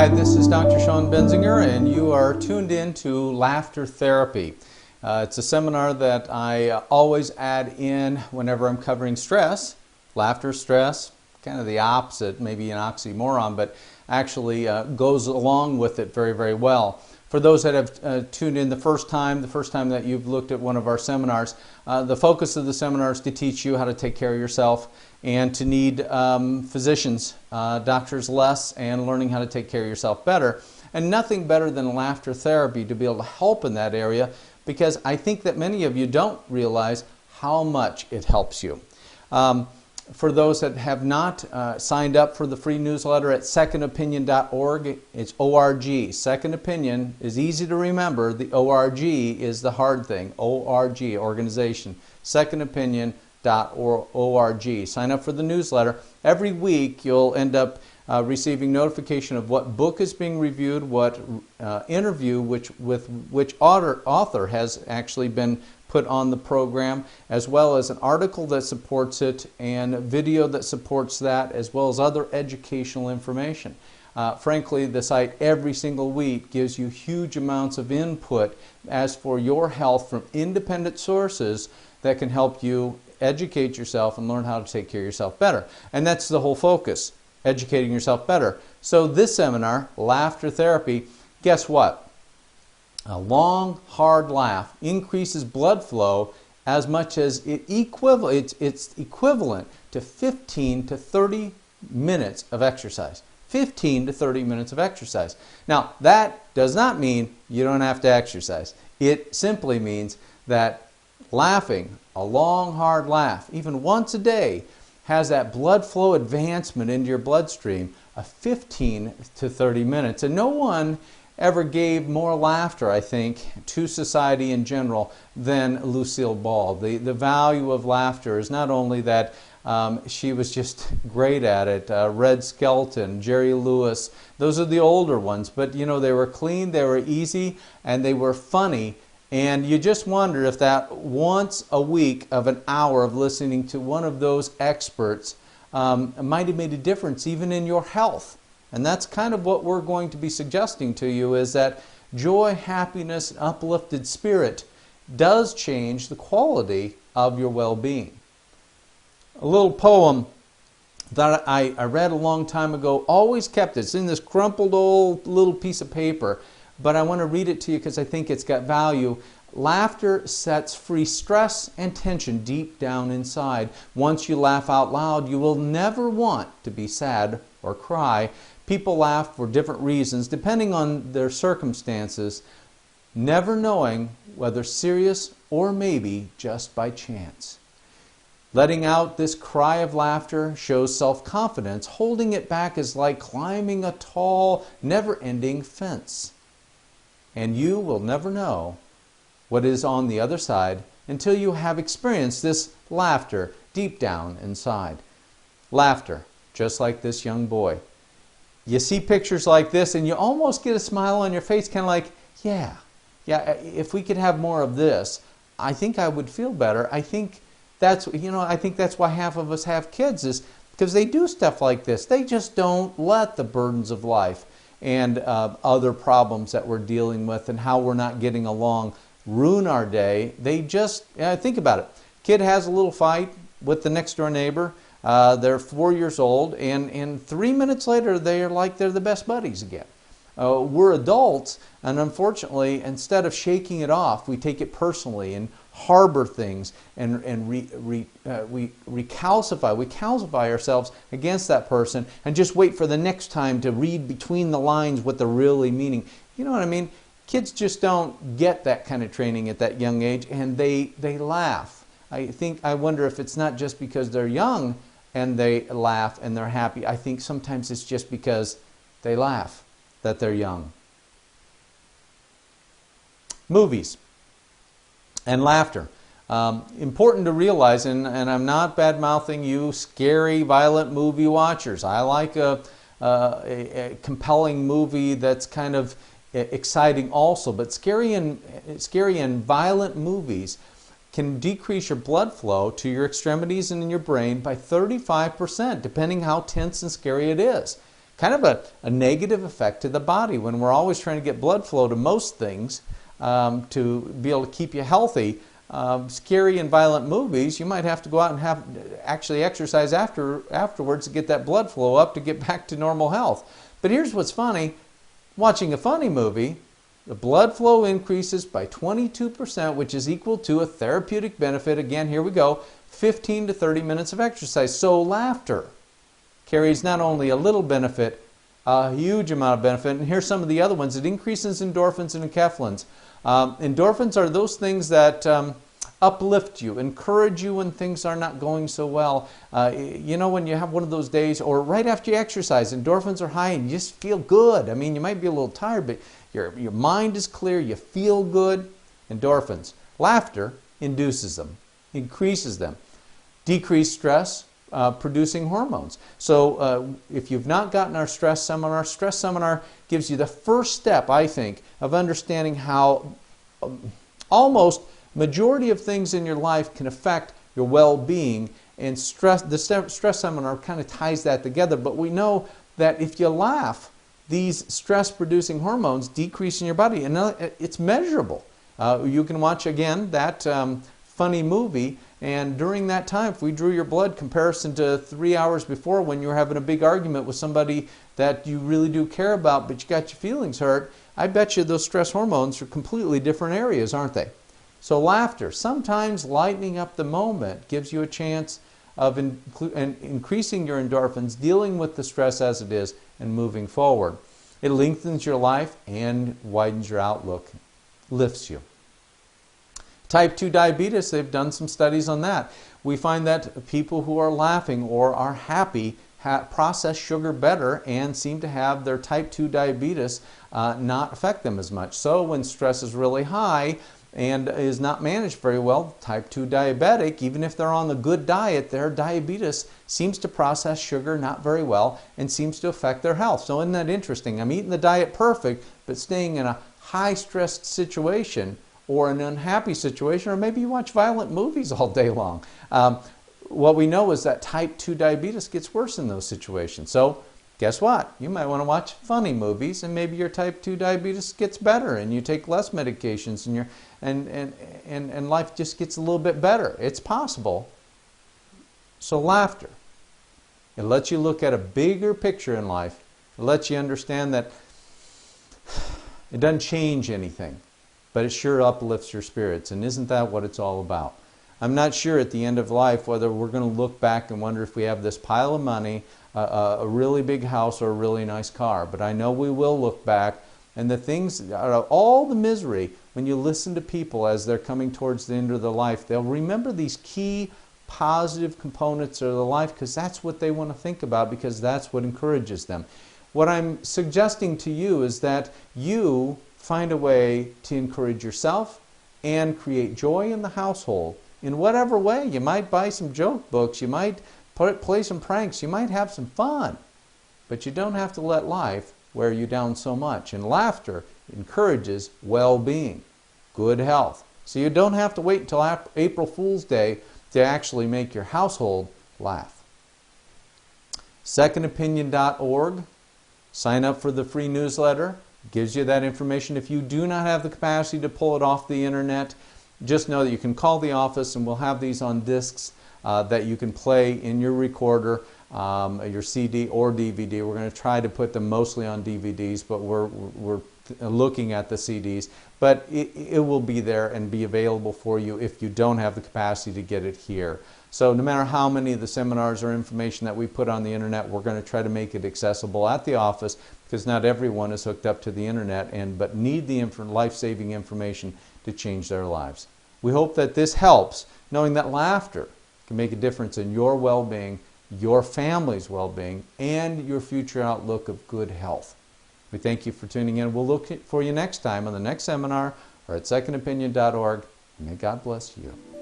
Hi, this is Dr. Sean Benzinger, and you are tuned in to Laughter Therapy. It's a seminar that I always add in whenever I'm covering stress. Laughter, stress, kind of the opposite, maybe an oxymoron, but actually goes along with it very, very well. For those that have tuned in the first time that you've looked at one of our seminars, the focus of the seminar is to teach you how to take care of yourself and to need physicians, doctors less, and learning how to take care of yourself better. And nothing better than laughter therapy to be able to help in that area, because I think that many of you don't realize how much it helps you. For those that have not signed up for the free newsletter at secondopinion.org, it's ORG. Second Opinion is easy to remember. The ORG is the hard thing. ORG, organization. Secondopinion.org. Sign up for the newsletter. Every week you'll end up receiving notification of what book is being reviewed, what interview with which author has actually been put on the program, as well as an article that supports it and video that supports that, as well as other educational information. Frankly, the site every single week gives you huge amounts of input as for your health from independent sources that can help you educate yourself and learn how to take care of yourself better. And that's the whole focus, educating yourself better. So this seminar, Laughter Therapy, guess what? A long, hard laugh increases blood flow as much as it's equivalent to 15 to 30 minutes of exercise. 15 to 30 minutes of exercise. Now, that does not mean you don't have to exercise. It simply means that laughing, a long, hard laugh, even once a day, has that blood flow advancement into your bloodstream of 15 to 30 minutes. And no one ever gave more laughter, I think, to society in general than Lucille Ball. The value of laughter is not only that she was just great at it. Red Skelton, Jerry Lewis, those are the older ones, but you know, they were clean, they were easy, and they were funny. And you just wonder if that once a week of an hour of listening to one of those experts might have made a difference even in your health. And that's kind of what we're going to be suggesting to you, is that joy, happiness, and uplifted spirit does change the quality of your well-being. A little poem that I read a long time ago, always kept it. It's in this crumpled old little piece of paper, but I want to read it to you because I think it's got value. Laughter sets free stress and tension deep down inside. Once you laugh out loud, you will never want to be sad or cry. People laugh for different reasons, depending on their circumstances, never knowing whether serious or maybe just by chance. Letting out this cry of laughter shows self-confidence. Holding it back is like climbing a tall, never-ending fence. And you will never know what is on the other side until you have experienced this laughter deep down inside. Laughter, just like this young boy. You see pictures like this and you almost get a smile on your face, kind of like, yeah, if we could have more of this, I think I would feel better. I think that's why half of us have kids, is because they do stuff like this. They just don't let the burdens of life and other problems that we're dealing with and how we're not getting along ruin our day. They just, think about it. Kid has a little fight with the next door neighbor. They're 4 years old, and 3 minutes later they're the best buddies again. We're adults, and unfortunately, instead of shaking it off, we take it personally and harbor things, and we calcify ourselves against that person and just wait for the next time to read between the lines what they're really meaning. You know what I mean? Kids just don't get that kind of training at that young age, and they laugh. I wonder if it's not just because they're young and they laugh and they're happy. I think sometimes it's just because they laugh that they're young. Movies and laughter. Important to realize, and I'm not bad-mouthing you scary, violent movie watchers. I like a compelling movie that's kind of exciting also, but scary and violent movies can decrease your blood flow to your extremities and in your brain by 35%, depending how tense and scary it is. kind of a negative effect to the body when we're always trying to get blood flow to most things to be able to keep you healthy. Scary and violent movies, you might have to go out and actually exercise afterwards to get that blood flow up to get back to normal health. But here's what's funny. Watching a funny movie, the blood flow increases by 22%, which is equal to a therapeutic benefit. Again, here we go, 15 to 30 minutes of exercise. So laughter carries not only a little benefit, a huge amount of benefit. And here's some of the other ones. It increases endorphins and enkephalins. Endorphins are those things that uplift you, encourage you when things are not going so well. You know, when you have one of those days, or right after you exercise, endorphins are high and you just feel good. I mean, you might be a little tired, but your mind is clear, you feel good. Endorphins. Laughter induces them, increases them. Decreased stress, producing hormones. So if you've not gotten our stress seminar gives you the first step, I think, of understanding how almost majority of things in your life can affect your well-being, and the stress seminar kind of ties that together. But we know that if you laugh, these stress-producing hormones decrease in your body, and it's measurable. You can watch again that funny movie, and during that time, if we drew your blood comparison to 3 hours before when you were having a big argument with somebody that you really do care about, but you got your feelings hurt, I bet you those stress hormones are completely different areas, aren't they? So laughter, sometimes lightening up the moment, gives you a chance of increasing your endorphins, dealing with the stress as it is, and moving forward. It lengthens your life and widens your outlook, lifts you. Type 2 diabetes, they've done some studies on that. We find that people who are laughing or are happy process sugar better and seem to have their type 2 diabetes not affect them as much. So when stress is really high and is not managed very well, type 2 diabetic, even if they're on the good diet, their diabetes seems to process sugar not very well and seems to affect their health. So isn't that interesting? I'm eating the diet perfect, but staying in a high-stressed situation or an unhappy situation, or maybe you watch violent movies all day long. What we know is that type 2 diabetes gets worse in those situations. So guess what? You might want to watch funny movies, and maybe your type 2 diabetes gets better and you take less medications and life just gets a little bit better. It's possible. So laughter, it lets you look at a bigger picture in life. It lets you understand that it doesn't change anything, but it sure uplifts your spirits. And isn't that what it's all about? I'm not sure at the end of life whether we're going to look back and wonder if we have this pile of money, a really big house, or a really nice car. But I know we will look back, and the things, out of all the misery, when you listen to people as they're coming towards the end of their life, they'll remember these key positive components of their life, because that's what they want to think about, because that's what encourages them. What I'm suggesting to you is that you find a way to encourage yourself and create joy in the household in whatever way. You might buy some joke books, you might play some pranks, you might have some fun, but you don't have to let life wear you down so much. And laughter encourages well-being, good health. So you don't have to wait until April Fool's Day to actually make your household laugh. Secondopinion.org. Sign up for the free newsletter. It gives you that information. If you do not have the capacity to pull it off the internet, just know that you can call the office and we'll have these on discs that you can play in your recorder, your CD or DVD. We're going to try to put them mostly on DVDs, but we're looking at the CDs. But it will be there and be available for you if you don't have the capacity to get it here. So no matter how many of the seminars or information that we put on the internet, we're going to try to make it accessible at the office, because not everyone is hooked up to the internet but need the life-saving information to change their lives. We hope that this helps, knowing that laughter can make a difference in your well-being, your family's well-being, and your future outlook of good health. We thank you for tuning in. We'll look for you next time on the next seminar or at secondopinion.org. May God bless you.